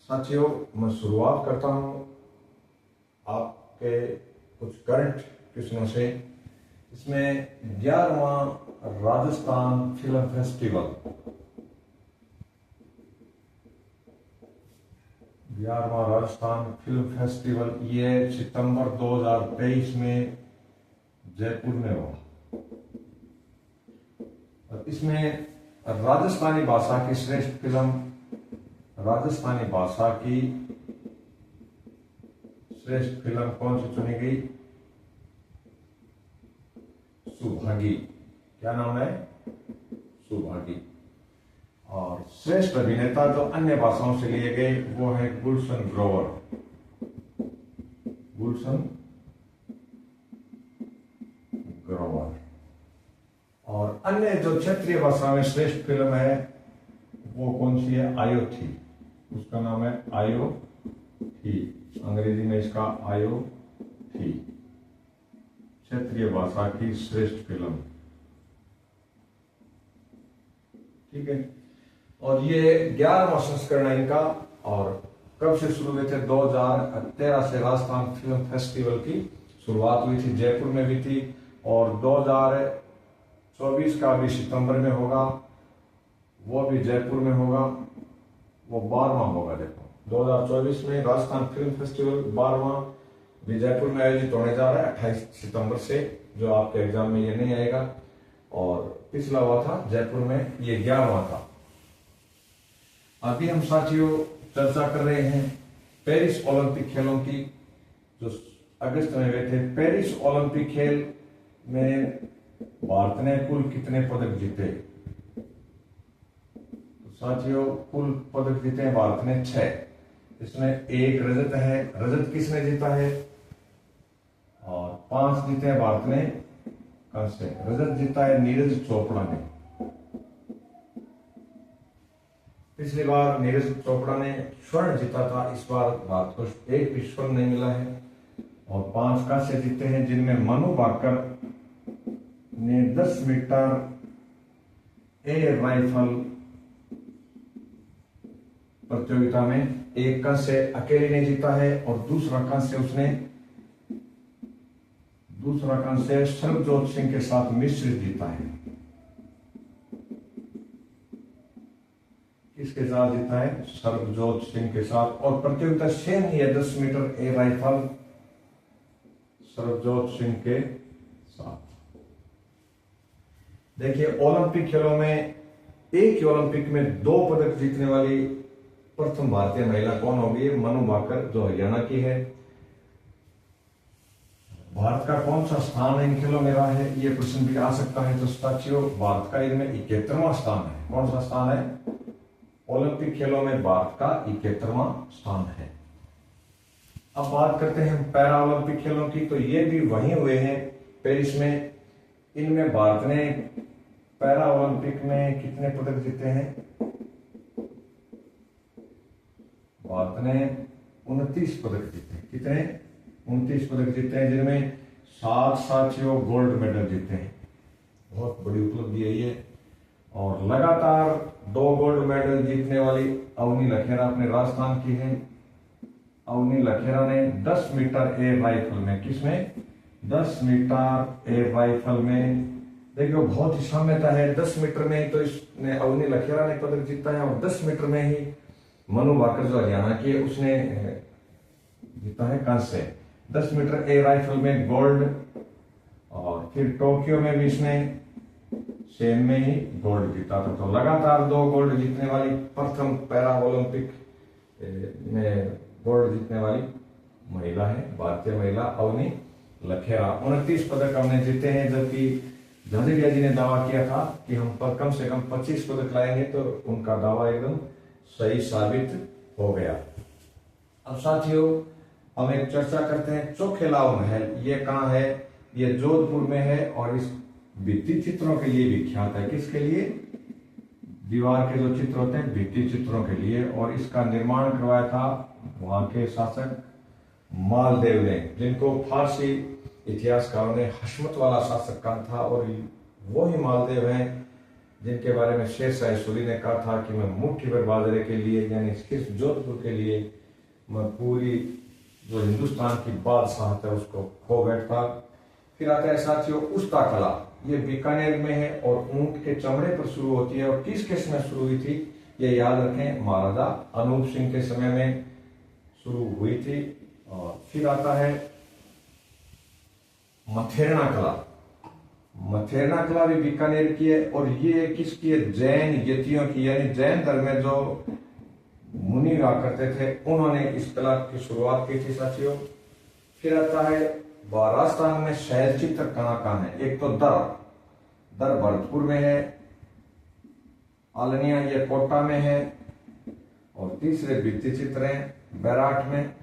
साथियों, मैं शुरुआत करता हूँ आपके कुछ करंट क्वेश्चनों से। इसमें 11वां राजस्थान फिल्म फेस्टिवल, 11वां राजस्थान फिल्म फेस्टिवल ये सितंबर 2023 में जयपुर में हुआ। और इसमें राजस्थानी भाषा की श्रेष्ठ फिल्म, राजस्थानी भाषा की श्रेष्ठ फिल्म कौन सी चुनी गई? सुभागी। क्या नाम है? सुभागी। और श्रेष्ठ अभिनेता जो अन्य भाषाओं से लिए गए वो है गुलशन ग्रोवर। गुलशन ग्रोवर। और अन्य जो क्षेत्रीय भाषा में श्रेष्ठ फिल्म है वो कौन सी है? आयो थी। उसका नाम है आयो थी। अंग्रेजी में इसका आयो थी। क्षेत्रीय भाषा की श्रेष्ठ फिल्म। ठीक है। और ये 11वां संस्करण है इनका। और कब से शुरू हुए थे? 2013 से राजस्थान फिल्म फेस्टिवल की शुरुआत हुई थी, जयपुर में भी थी। और 2024 का भी सितंबर में होगा, वो भी जयपुर में होगा। वो 12वां होगा। देखो 2024 में राजस्थान फिल्म फेस्टिवल 12वां भी जयपुर में आयोजित होने जा रहा है 28 सितंबर से, जो आपके एग्जाम में ये नहीं आएगा। और पिछला हुआ था जयपुर में, ये 11वां था। अभी हम साथियों चर्चा कर रहे हैं पेरिस ओलंपिक खेलों की, जो अगस्त में हुए थे। पेरिस ओलंपिक खेल में भारत ने कुल कितने पदक जीते? साथियों कुल पदक जीते हैं भारत ने 6। इसमें 1 रजत है। रजत किसने जीता है? और 5 जीते हैं भारत ने कांस्य। रजत जीता है नीरज चोपड़ा ने। पिछली बार नीरज चोपड़ा ने स्वर्ण जीता था, इस बार भारत को 1 भी स्वर्ण नहीं मिला है। और 5 कांस्य जीते हैं, जिनमें मनु भाकर ने 10 मीटर एयर राइफल प्रतियोगिता में 1 कांस्य अकेले ने जीता है। और दूसरा कांस्य सर्वजोत सिंह के साथ मिश्रित जीता है। किसके साथ जीता है? सर्वजोत सिंह के साथ। और प्रतियोगिता सेम ही है, 10 meter air rifle Sarabjot Singh के साथ। देखिए ओलंपिक खेलों में एक ही ओलंपिक में 2 पदक जीतने वाली प्रथम भारतीय महिला कौन होगी? मनु भाकर, जो हरियाणा की है। भारत का कौन सा स्थान इन खेलों में रहा है? ये प्रश्न भी आ सकता है। तो साथियों भारत का इनमें 71वां स्थान है। कौन सा स्थान है? ओलंपिक खेलों में भारत का 71वां स्थान है। अब बात करते हैं पैरा ओलंपिक खेलों की। तो ये भी वहीं हुए हैं पेरिस में। इनमें भारत ने पैरा ओलंपिक में कितने पदक जीते हैं? भारत ने 29 पदक जीते हैं। कितने? 29 पदक जीते हैं, जिनमें 7 साथियों गोल्ड मेडल जीते हैं। बहुत बड़ी उपलब्धि है ये। और लगातार 2 गोल्ड मेडल जीतने वाली अवनी लखेरा अपने राजस्थान की है। अवनी लखेरा ने 10 मीटर एयर राइफल में, किसमें? 10 मीटर एयर राइफल में। देखिए बहुत ही साम्यता है। 10 मीटर में ही तो इसने अवनी लखेरा ने पदक जीता है। और 10 मीटर में ही मनु भाकर जो हरियाणा की है उसने जीता है कांस्य। 10 मीटर एयर राइफल में गोल्ड। और फिर टोक्यो में भी इसने सेम में ही गोल्ड जीता था। तो लगातार 2 गोल्ड जीतने वाली प्रथम पैरा ओलंपिक में गोल्ड जीतने वाली महिला है भारतीय महिला अवनी लखेरा। 29 पदक हमने जीते हैं, जबकि झाझड़िया जी ने दावा किया था कि हम पर कम से कम 25 पदक लाएंगे। तो उनका दावा एकदम सही साबित हो गया। अब साथियों हम एक चर्चा करते हैं चोखेलाव महल। ये कहाँ है? ये जोधपुर में है। और इस भित्ति चित्रों के लिए विख्यात है। किसके लिए? दीवार के जो चित्र होते हैं भित्ति चित्रों के लिए। और इसका निर्माण करवाया था वहां के शासक मालदेव ने, जिनको फारसी इतिहासकारों ने हशमत वाला शासक कहा था। और वो ही मालदेव हैं जिनके बारे में शेरशाह सूरी ने कहा था कि मैं मुट्ठी भर बाजरे के लिए, यानी सिर्फ जोधपुर के लिए मैं पूरी जो हिंदुस्तान की बादशाहत है उसको खो बैठता। फिर आता है साथियों उस्ता कला, ये बीकानेर में है और ऊंट के चमड़े पर शुरू होती है। और किसके समय शुरू हुई थी ये याद रखें, महाराजा अनूप सिंह के समय में शुरू हुई थी। और फिर आता है मथेरना कला, मथेरना कला भी बीकानेर की है और ये किसकी है, जैन यतियों की, यानी जैन धर्म में जो मुनि हुआ करते थे उन्होंने इस कला की शुरुआत की थी साथियों। फिर आता है राजस्थान में शैल चित्र कहाँ कहाँ है, एक तो दर भरतपुर में है, आलनिया ये कोटा में है, और तीसरे भित्ति चित्र हैं बैराठ में,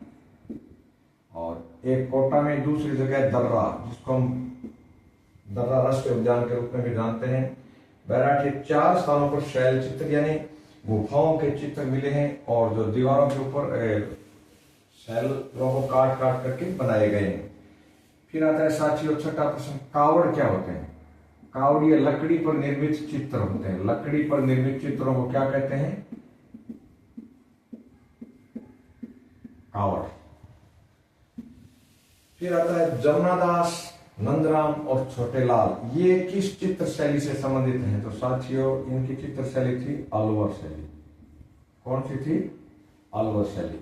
और एक कोटा में, दूसरी जगह दर्रा जिसको हम दर्रा राष्ट्रीय उद्यान के रूप में भी जानते हैं। बैराठ ये 4 स्थानों पर शैल चित्र यानी गुफाओं के चित्र मिले हैं और जो दीवारों के ऊपर शैलों को काट काट करके बनाए गए हैं। फिर आता है साथियों छठा प्रश्न, कावड़ क्या होते हैं। कावड़ ये लकड़ी पर निर्मित चित्र होते हैं, लकड़ी पर निर्मित चित्रों को क्या कहते हैं, कावड़। फिर आता है जमुनादास, नंदराम और छोटे लाल, ये किस चित्र शैली से संबंधित हैं। तो साथियों इनकी चित्र शैली थी अलवर शैली। कौन सी थी, अलवर शैली।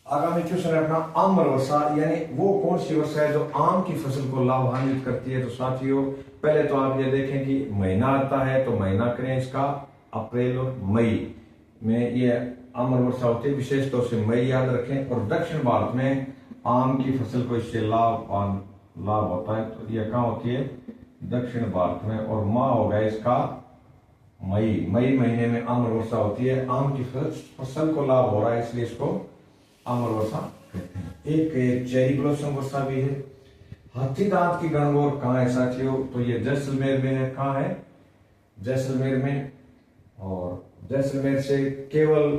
आगामी क्वेश्चन है अपना आम्र वर्षा, यानी वो कौन सी वर्षा है जो आम की फसल को लाभान्वित करती है। तो साथियों पहले तो आप ये देखें कि महीना आता है, तो महीना करें इसका अप्रैल और मई में ये आम्र वर्षा होती है, विशेष तौर से मई याद रखें। और दक्षिण भारत में आम की फसल को इससे लाभ होता है, तो ये कहाँ होती है, दक्षिण भारत में। और माह हो गया इसका मई महीने में आम्र वर्षा होती है, आम की फसल को लाभ हो रहा है इसलिए इसको आम्र वर्षा कहते हैं। एक चेरी ब्लॉसम वर्षा भी है। हाथी दांत की गणगौर कहाँ है साथियों, तो ये जैसलमेर में है। कहाँ है, जैसलमेर में। और जैसलमेर से केवल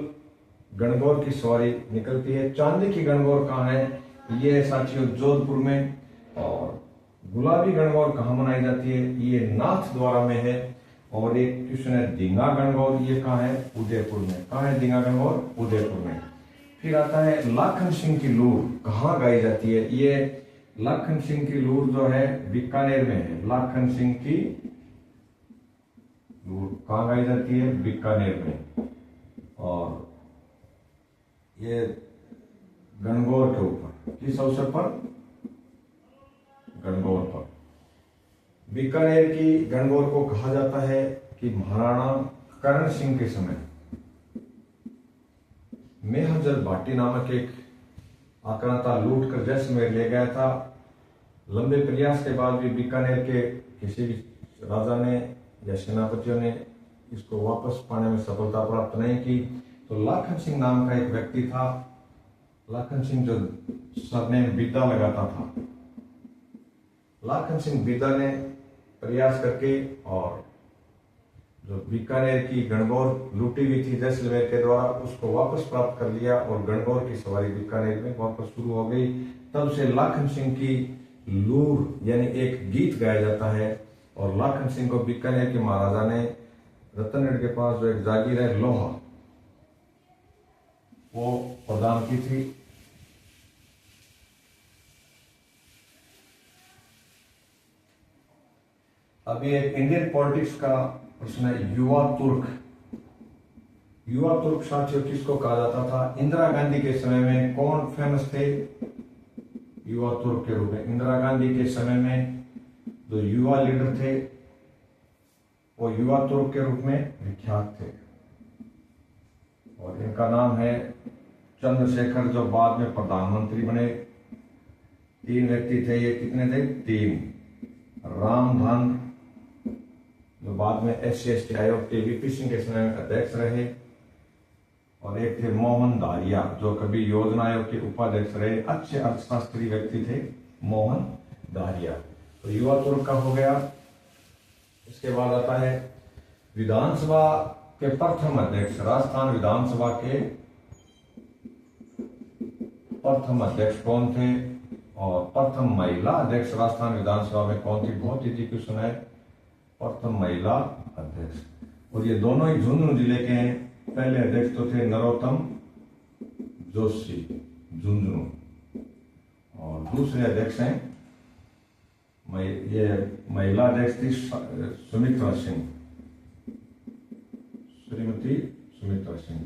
गणगौर की सवारी निकलती है। चांदी की गणगौर कहाँ है, ये है साथियों जोधपुर में। और गुलाबी गणगौर कहाँ मनाई जाती है, ये नाथ द्वारा में है। और एक क्वेश्चन है धींगा गणगौर, ये कहाँ है, उदयपुर में। कहाँ है धींगा गणगौर, उदयपुर में। फिर आता है लाखन सिंह की लूर कहाँ गाई जाती है, ये लाखन सिंह की लूर जो है बीकानेर में है। लाखन सिंह की लूर कहाँ गाई जाती है, बीकानेर में। और ये गणगौर के ऊपर, किस अवसर पर, गणगौर पर। बीकानेर की गणगौर को कहा जाता है कि महाराणा करण सिंह के समय मेहजल भाटी नामक एक आक्रांता लूट कर जैसलमेर ले गया था। लंबे प्रयास के बाद भी बीकानेर के किसी भी राजा ने या सेनापतियों ने इसको वापस पाने में सफलता प्राप्त नहीं की। तो लाखन सिंह नाम का एक व्यक्ति था, लाखन सिंह जो सरनेम बिद्दा लगाता था। लाखन सिंह बिद्दा ने प्रयास करके और जो बीकानेर की गणगौर लूटी हुई थी जैसलमेर के द्वारा उसको वापस प्राप्त कर लिया और गणगौर की सवारी बीकानेर में वापस शुरू हो गई। तब से लाखन सिंह की लूर यानी एक गीत गाया जाता है। और लाखन सिंह को बीकानेर के महाराजा ने रतनगढ़ के पास जो एक जागीर है लोहा वो प्रदान की थी। अभी एक इंडियन पॉलिटिक्स का प्रश्न है, युवा तुर्क। युवा तुर्क साथियों किसको कहा जाता था, इंदिरा गांधी के समय में कौन फेमस थे युवा तुर्क के रूप में। इंदिरा गांधी के समय में जो युवा लीडर थे वो युवा तुर्क के रूप में विख्यात थे। और इनका नाम है चंद्रशेखर जो बाद में प्रधानमंत्री बने। 3 व्यक्ति थे, ये कितने थे, 3। रामधन जो बाद में SC/ST आयोग के VP सिंह के समय में अध्यक्ष रहे। और एक थे मोहन दारिया जो कभी योजना आयोग के उपाध्यक्ष रहे। अच्छे अर्थशास्त्री व्यक्ति थे मोहन दारिया। तो युवा तुर्क का हो गया। इसके बाद आता है विधानसभा के प्रथम अध्यक्ष। राजस्थान विधानसभा के प्रथम अध्यक्ष कौन थे और प्रथम महिला अध्यक्ष राजस्थान विधानसभा में कौन थी, बहुत इजी क्वेश्चन है। प्रथम महिला अध्यक्ष। और ये दोनों ही झुंझुनू जिले के हैं। पहले अध्यक्ष तो थे नरोत्तम जोशी झुंझुनू, और दूसरे अध्यक्ष हैं ये महिला अध्यक्ष थी सुमित्रा सिंह, श्रीमती सुमित्रा सिंह।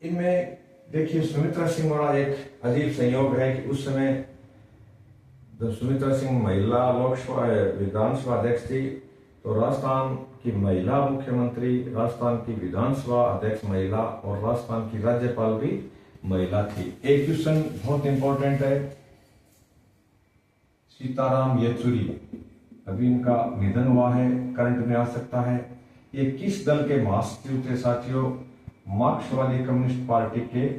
इनमें देखिए सुमित्रा सिंह वाला एक अजीब संयोग है कि उस समय जब सुमित्रा सिंह महिला लोकसभा विधानसभा अध्यक्ष थी तो राजस्थान की महिला मुख्यमंत्री, राजस्थान की विधानसभा अध्यक्ष महिला और राजस्थान की राज्यपाल भी महिला थी। एक क्वेश्चन बहुत इंपॉर्टेंट है, सीताराम येचुरी, अभी इनका निधन हुआ है, करंट में आ सकता है। ये किस दल के महासचिव थे साथियों? मार्क्सवादी कम्युनिस्ट पार्टी के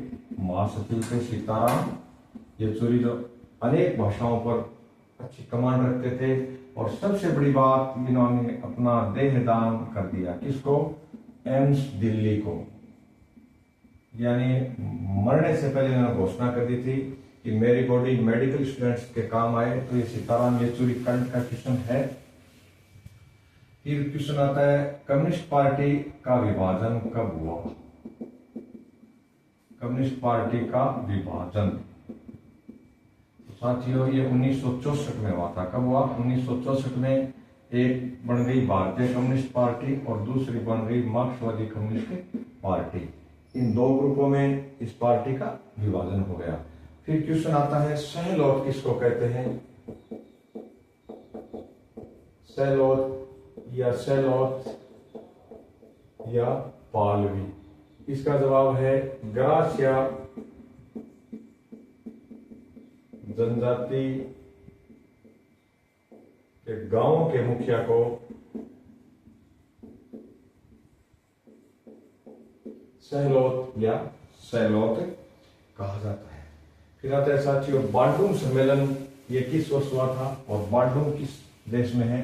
महासचिव थे सीताराम येचुरी, जो अनेक भाषाओं पर अच्छी कमांड रखते थे। और सबसे बड़ी बात, इन्होंने अपना देह दान कर दिया। किसको? एम्स दिल्ली को। यानी मरने से पहले इन्होंने घोषणा कर दी थी कि मेरी बॉडी मेडिकल स्टूडेंट्स के काम आए। तो ये सीताराम येचुरी करंट का क्वेश्चन है। फिर क्वेश्चन आता है, कम्युनिस्ट पार्टी का विभाजन कब हुआ? कम्युनिस्ट पार्टी का विभाजन साथियों ये 1964 में हुआ था। कब हुआ? 1964 में। एक बन गई भारतीय कम्युनिस्ट पार्टी और दूसरी बन गई मार्क्सवादी कम्युनिस्ट पार्टी। इन दो ग्रुपों में इस पार्टी का विभाजन हो गया। फिर क्वेश्चन आता है, सहलोत किसको कहते हैं? सहलोत या सहलोत या पालवी? इसका जवाब है ग्रासिया जनजाति के गांवों के मुखिया को सहलोत या सहलोत कहा जाता है। फिर आता है साथियों बांडुंग सम्मेलन, ये किस वर्ष हुआ था और बांडुंग किस देश में है?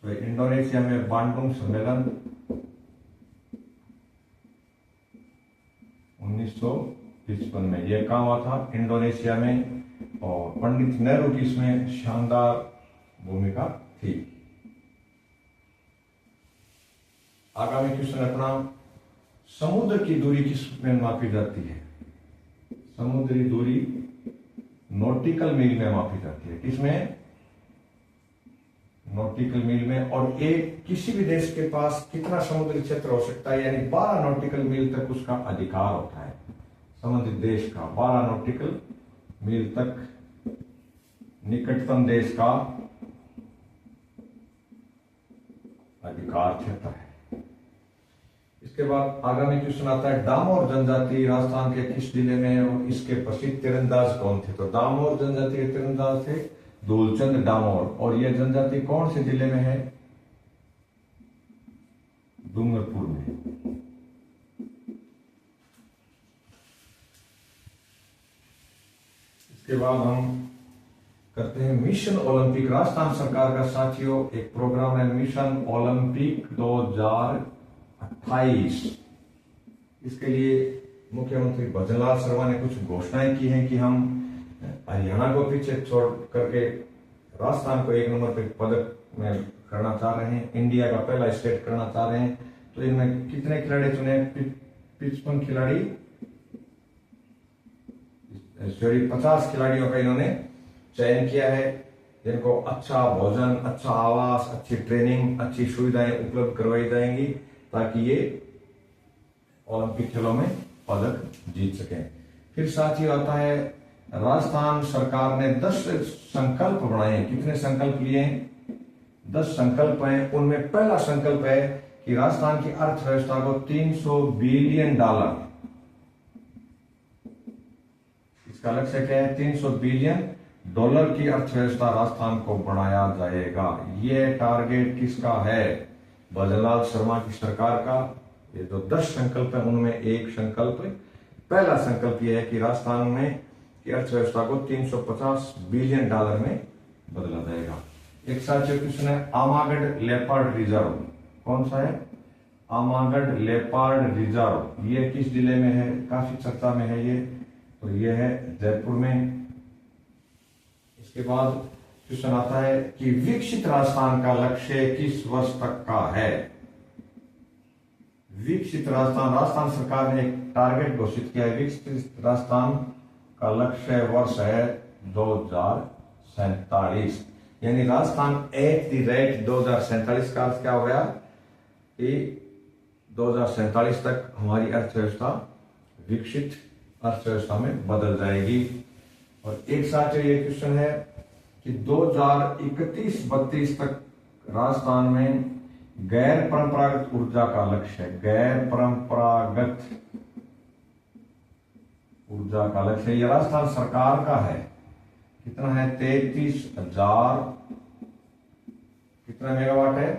तो इंडोनेशिया में बांडुंग सम्मेलन 1955 में। यह कहाँ हुआ था? इंडोनेशिया में। और पंडित नेहरू की इसमें शानदार भूमिका थी। आगामी क्वेश्चन अपना, समुद्र की दूरी किस में मापी जाती है? समुद्री दूरी नॉटिकल मील में मापी जाती है। किसमें? नॉटिकल मील में। और एक किसी भी देश के पास कितना समुद्री क्षेत्र हो सकता है? यानी 12 नॉटिकल मील तक उसका अधिकार होता है। संबंधित देश का 12 नॉटिकल मील तक निकटतम देश का अधिकार क्षेत्र है। इसके बाद आगामी क्वेश्चन आता है, डामोर जनजाति राजस्थान के किस जिले में है और इसके प्रसिद्ध तीरंदाज कौन थे? तो डामोर जनजाति के तीरंदाज थे धूलचंद डामोर। और यह जनजाति कौन से जिले में है? डूंगरपुर में। इसके बाद हम करते हैं मिशन ओलंपिक। राजस्थान सरकार का साथियों एक प्रोग्राम है मिशन ओलंपिक 2028। इसके लिए मुख्यमंत्री भजनलाल शर्मा ने कुछ घोषणाएं की हैं कि हम हरियाणा को पीछे छोड़ करके राजस्थान को 1 नंबर पे पदक में करना चाह रहे हैं, इंडिया का पहला स्टेट करना चाह रहे हैं। तो इनमें कितने खिलाड़ी चुने? 55 खिलाड़ी, 50 खिलाड़ियों का इन्होंने चयन किया है, जिनको अच्छा भोजन, अच्छा आवास, अच्छी ट्रेनिंग, अच्छी सुविधाएं उपलब्ध करवाई जाएंगी ताकि ये ओलंपिक खेलों में पदक जीत सकें। फिर साथ ही आता है राजस्थान सरकार ने 10 संकल्प बनाए हैं। कितने संकल्प लिए हैं? 10 संकल्प हैं। उनमें पहला संकल्प है कि राजस्थान की अर्थव्यवस्था को $300 बिलियन, इसका लक्ष्य क्या है? $300 बिलियन की अर्थव्यवस्था राजस्थान को बढ़ाया जाएगा। ये टारगेट किसका है? भजनलाल शर्मा की सरकार का। ये जो 10 संकल्प है उनमें एक संकल्प, पहला संकल्प यह है कि राजस्थान में की अर्थव्यवस्था को $350 बिलियन में बदला जाएगा। एक साथियों क्वेश्चन है, आमागढ़ लेपर्ड रिजर्व कौन सा है? आमागढ़ लेपर्ड रिजर्व ये किस जिले में है? काफी चर्चा में है ये। तो ये है जयपुर में। इसके बाद क्वेश्चन आता है कि विकसित राजस्थान का लक्ष्य किस वर्ष तक का है। विकसित राजस्थान, राजस्थान सरकार ने एक टारगेट घोषित किया है। विकसित राजस्थान का लक्ष्य वर्ष है 2047, यानी राजस्थान एट द रेट 2047 का अर्थ क्या हो गया कि 2047 तक हमारी अर्थव्यवस्था विकसित अर्थव्यवस्था में बदल जाएगी। और एक साथ ये क्वेश्चन है कि 2031-32 तक राजस्थान में गैर परंपरागत ऊर्जा का लक्ष्य है। गैर परंपरागत ऊर्जा का लक्ष्य ये राजस्थान सरकार का है। कितना है? 33,000 कितना मेगावाट है?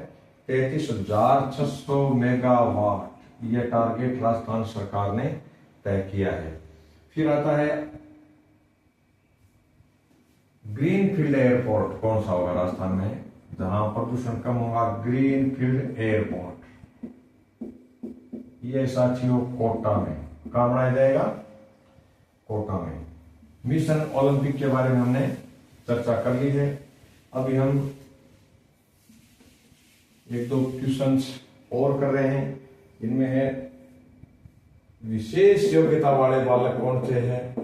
33,600 मेगावाट। ये टारगेट राजस्थान सरकार ने तय किया है। फिर आता है ग्रीनफील्ड एयरपोर्ट कौन सा होगा राजस्थान में जहां प्रदूषण कम होगा? ग्रीनफील्ड एयरपोर्ट ये साथियों कोटा में कहां बनाया जाएगा? कोटा में। मिशन ओलंपिक के बारे में हमने चर्चा कर ली है। अभी हम एक दो क्वेश्चंस और कर रहे हैं। इनमें है विशेष योग्यता वाले बालक कौन से हैं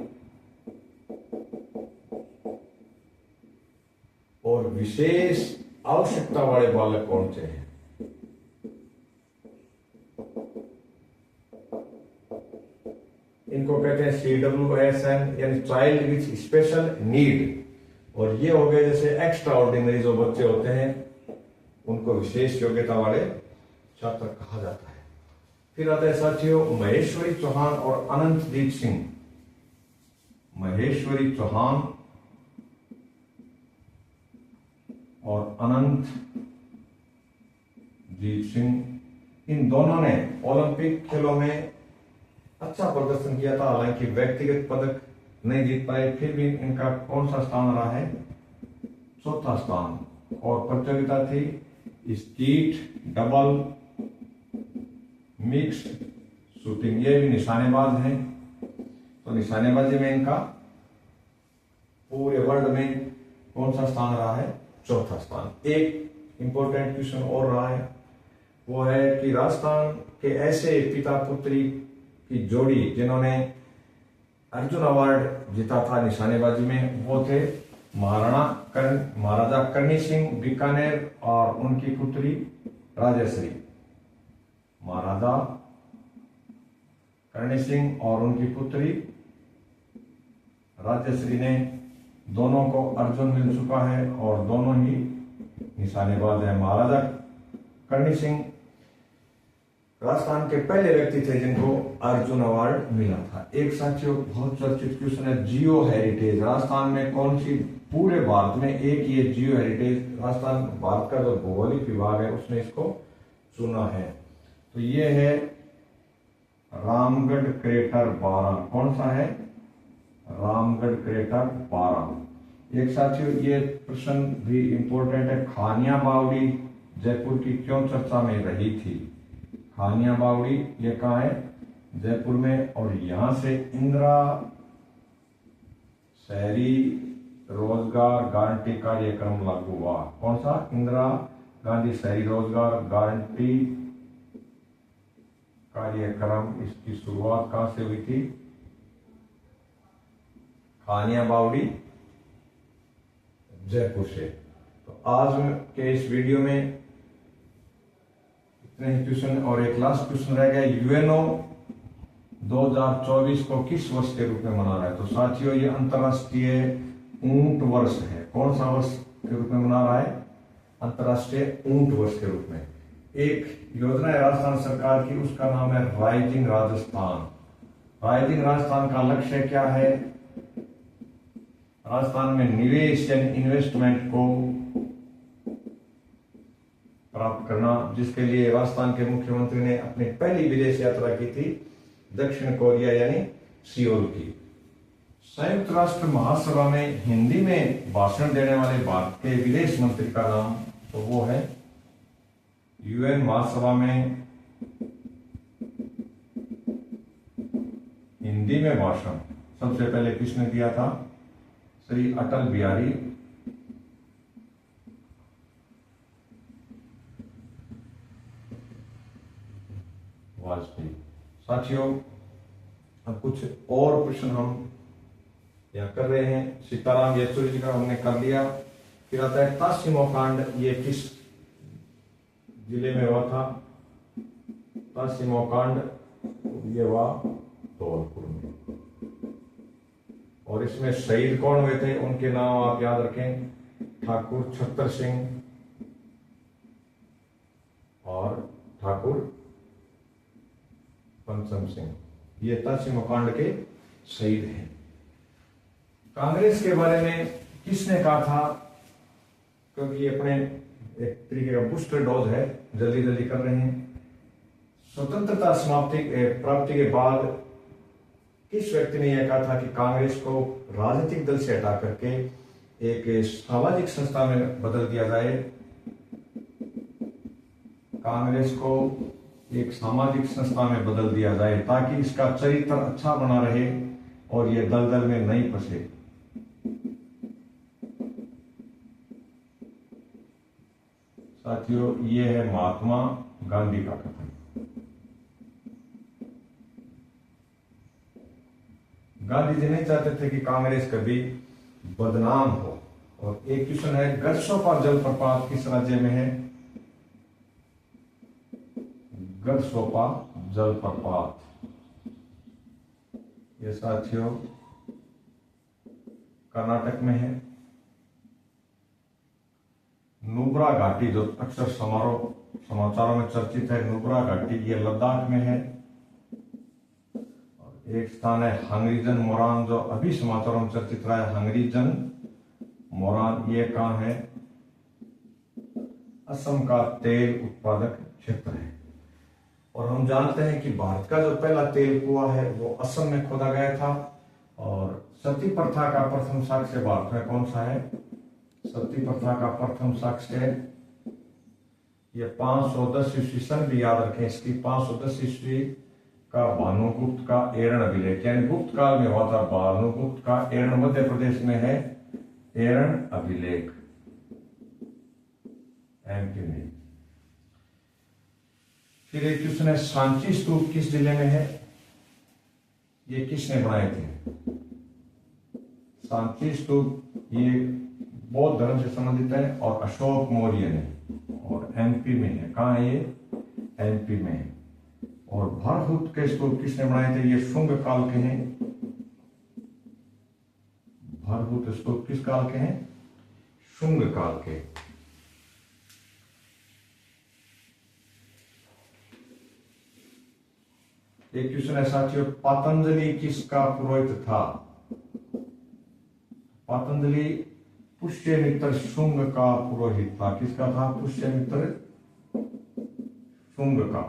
और विशेष आवश्यकता वाले बालक कौन से हैं। इनको कहते हैं CWSN यानी चाइल्ड विथ स्पेशल नीड। और ये हो गए जैसे एक्स्ट्रा ऑर्डिनरी जो बच्चे होते हैं उनको विशेष योग्यता वाले छात्र कहा जाता है। फिर आता है साथियों महेश्वरी चौहान और अनंतदीप सिंह। महेश्वरी चौहान और अनंतदीप सिंह इन दोनों ने ओलंपिक खेलों में अच्छा प्रदर्शन किया था। हालांकि व्यक्तिगत पदक नहीं जीत पाए, फिर भी इनका कौन सा स्थान रहा है? चौथा स्थान। और प्रतियोगिता थी स्कीट, डबल, मिक्स शूटिंग। ये भी निशानेबाज हैं, तो निशानेबाजी में इनका पूरे वर्ल्ड में कौन सा स्थान रहा है? चौथा स्थान। एक इंपॉर्टेंट क्वेश्चन और रहा है, वो है कि राजस्थान के ऐसे पिता पुत्री की जोड़ी जिन्होंने अर्जुन अवार्ड जीता था निशानेबाजी में, वो थे महाराजा करणी सिंह बीकानेर और उनकी पुत्री राजश्री। महाराजा करणी सिंह और उनकी पुत्री राजश्री ने दोनों को अर्जुन मिल चुका है और दोनों ही निशानेबाज हैं। महाराजा करणी सिंह राजस्थान के पहले व्यक्ति थे जिनको अर्जुन अवार्ड मिला था। एक साथियों बहुत चर्चित क्वेश्चन है जियो हेरिटेज। राजस्थान में कौन सी, पूरे भारत में एक ये जियो हेरिटेज, राजस्थान भारत का जो भौगोलिक विभाग है उसने इसको चुना है। तो ये है रामगढ़ क्रेटर 12। कौन सा है? रामगढ़ क्रेटर 12। एक साथियों ये प्रश्न भी इंपॉर्टेंट है, खानिया बावड़ी जयपुर की क्यों चर्चा में रही थी? खानिया बावड़ी ये कहाँ है? जयपुर में। और यहां से इंदिरा शहरी रोजगार गारंटी कार्यक्रम लागू हुआ। कौन सा? इंदिरा गांधी शहरी रोजगार गारंटी कार्यक्रम। इसकी शुरुआत कहां से हुई थी? खानिया बावड़ी जयपुर से। तो आज के इस वीडियो में इतने ही क्वेश्चन और एक लास्ट क्वेश्चन रह गया। यूएनओ 2024 को किस वर्ष के रूप में मना रहा है? तो साथियों ये अंतरराष्ट्रीय ऊंट वर्ष है। कौन सा वर्ष के रूप में मना रहा है? अंतरराष्ट्रीय ऊंट वर्ष के रूप में। एक योजना है राजस्थान सरकार की, उसका नाम है राइजिंग राजस्थान। राइजिंग राजस्थान का लक्ष्य क्या है? राजस्थान में निवेश यानी इन्वेस्टमेंट को प्राप्त करना, जिसके लिए राजस्थान के मुख्यमंत्री ने अपनी पहली विदेश यात्रा की थी दक्षिण कोरिया यानी सियोल की। संयुक्त राष्ट्र महासभा में हिंदी में भाषण देने वाले भारत के विदेश मंत्री का नाम, तो वो है यूएन महासभा में हिंदी में भाषण सबसे पहले किसने दिया था? श्री अटल बिहारी वाजपेयी। साथियों, अब कुछ और प्रश्न हम यहाँ कर रहे हैं। सीताराम येचुरी जी का हमने कर लिया। फिर आता है तासिमो कांड, ये किस जिले में हुआ था? तासिमो कांड ये हुआ धौलपुर में। और इसमें शहीद कौन हुए थे, उनके नाम आप याद रखें, ठाकुर छत्तर सिंह और ठाकुर पंचम सिंह, ये तासिमो कांड के शहीद हैं। कांग्रेस के बारे में किसने कहा था, क्योंकि ये अपने एक तरीके का बूस्टर डोज है, जल्दी जल्दी कर रहे हैं। स्वतंत्रता समाप्ति प्राप्ति के बाद किस व्यक्ति ने यह कहा था कि कांग्रेस को राजनीतिक दल से हटा करके एक सामाजिक संस्था में बदल दिया जाए? कांग्रेस को एक सामाजिक संस्था में बदल दिया जाए ताकि इसका चरित्र अच्छा बना रहे और ये दलदल में नहीं फंसे। साथियों, ये है महात्मा गांधी का कथन। गांधी जी नहीं चाहते थे कि कांग्रेस कभी बदनाम हो। और एक क्वेश्चन है, गरसोपा जलप्रपात किस राज्य में है? गरसोपा जलप्रपात ये साथियों कर्नाटक में है। नुब्रा घाटी जो अक्सर समाचारों में चर्चित है, नुब्रा घाटी ये लद्दाख में है। और एक स्थान है हंगरीजन मोरान जो अभी समाचारों में चर्चित रहा है, हंगरीजन मोरान, ये कहाँ है? असम का तेल उत्पादक क्षेत्र है। और हम जानते हैं कि भारत का जो पहला तेल कुआं है वो असम में खोदा गया था। और सती प्रथा का प्रथम साक्ष्य भारत में कौन सा है? सती प्रथा का प्रथम साक्ष्य ये 510 ईस्वी सन भी याद रखें इसकी। 510 ईस्वी का भानुगुप्त का एरण अभिलेख, यानी गुप्त काल में हुआ था। भानुगुप्त का एरण मध्य प्रदेश में है, एरण अभिलेख एमपी में। फिर एक क्वेश्चन है, सांची स्तूप किस जिले में है? ये किसने बनाए थे? सांची स्तूप ये बौद्ध धर्म से संबंधित है और अशोक मौर्य ने, और एमपी में है। कहाँ है ये? एमपी में है। और भरहुत के स्तूप किसने बनाए थे? ये शुंग काल के हैं। भरहुत स्तूप किस काल के हैं? शुंग काल के। एक क्वेश्चन है साथियों, पतंजलि किसका पुरोहित था? पतंजलि पुष्यमित्र शुंग का पुरोहित था। किसका था? पुष्यमित्र शुंग का।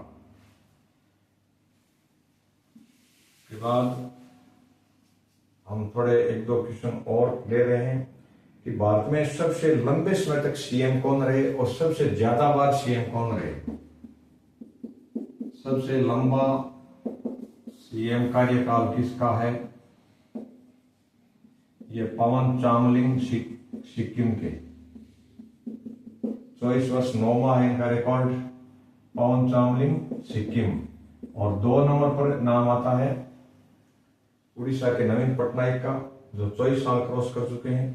के बाद हम थोड़े एक दो क्वेश्चन और ले रहे हैं कि भारत में सबसे लंबे समय तक सीएम कौन रहे और सबसे ज्यादा बार सीएम कौन रहे? सबसे लंबा सीएम कार्यकाल किसका है? ये पवन चामलिंग सिक्किम के 24 वर्ष 9 माह है इनका रिकॉर्ड, पवन चामलिंग सिक्किम। और 2 नंबर पर नाम आता है उड़ीसा के नवीन पटनायक का जो 24 साल क्रॉस कर चुके हैं।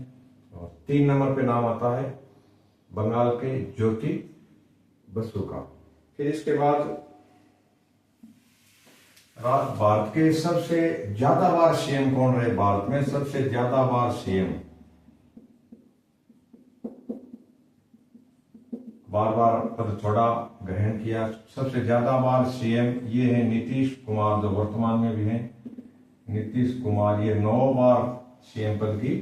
और 3 नंबर पे नाम आता है बंगाल के ज्योति बसु का। फिर इसके बाद भारत के सबसे ज्यादा बार सीएम कौन रहे? भारत में सबसे ज्यादा बार सीएम, बार बार पद छोड़ा, ग्रहण किया, सबसे ज्यादा बार सीएम ये है नीतीश कुमार जो वर्तमान में भी हैं। नीतीश कुमार ये 9 बार सीएम पद की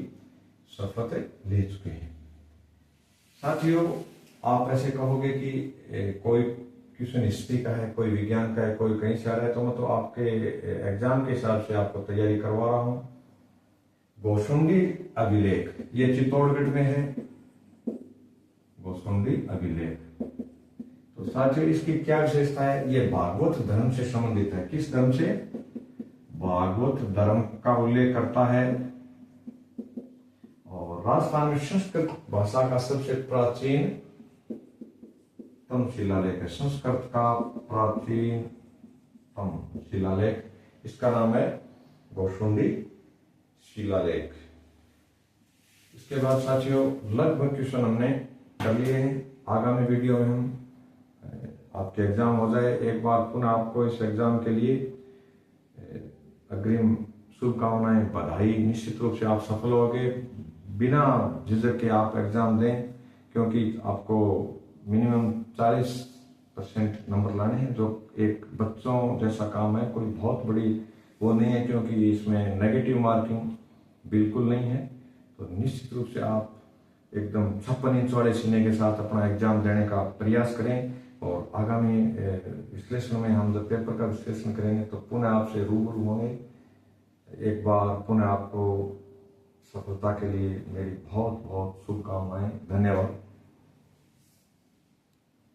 शपथ ले चुके हैं। साथियों, आप ऐसे कहोगे कि कोई क्वेश्चन हिस्ट्री का है, कोई विज्ञान का है, कोई कहीं से आ रहा है, तो मैं तो आपके एग्जाम के हिसाब से आपको तैयारी करवा रहा हूं। गोशुंडी अभिलेख ये चित्तौड़गढ़ में है, गोशुंडी अभिलेख। तो साथियों, इसकी क्या विशेषता है? ये भागवत धर्म से संबंधित है। किस धर्म से? भागवत धर्म का उल्लेख करता है। और राजस्थान में संस्कृत भाषा का सबसे प्राचीन शिलालेख है। संस्कृत का प्राचीन फ्रॉम शिलालेख। इसका नाम है गोशुंडी शिलालेख। इसके बाद साथियों लगभग क्वेश्चन हमने कर लिए हैं। आगामी वीडियो में हम आपके एग्जाम हो जाए एक बार पुनः आपको इस एग्जाम के लिए अग्रिम शुभकामनाएं, बधाई। निश्चित रूप से आप सफल होंगे, बिना झिझक के आप एग्जाम दें, क्योंकि आपको मिनिमम 40% नंबर लाने हैं, जो एक बच्चों जैसा काम है, कोई बहुत बड़ी वो नहीं है, क्योंकि इसमें नेगेटिव मार्किंग बिल्कुल नहीं है। तो निश्चित रूप से आप एकदम 56 इंच वाले सीने के साथ अपना एग्जाम देने का प्रयास करें। और आगामी विश्लेषण में हम जब पेपर का विश्लेषण करेंगे तो पुनः आपसे रूबरू होंगे। एक बार पुनः आपको सफलता के लिए मेरी बहुत बहुत शुभकामनाएं। धन्यवाद।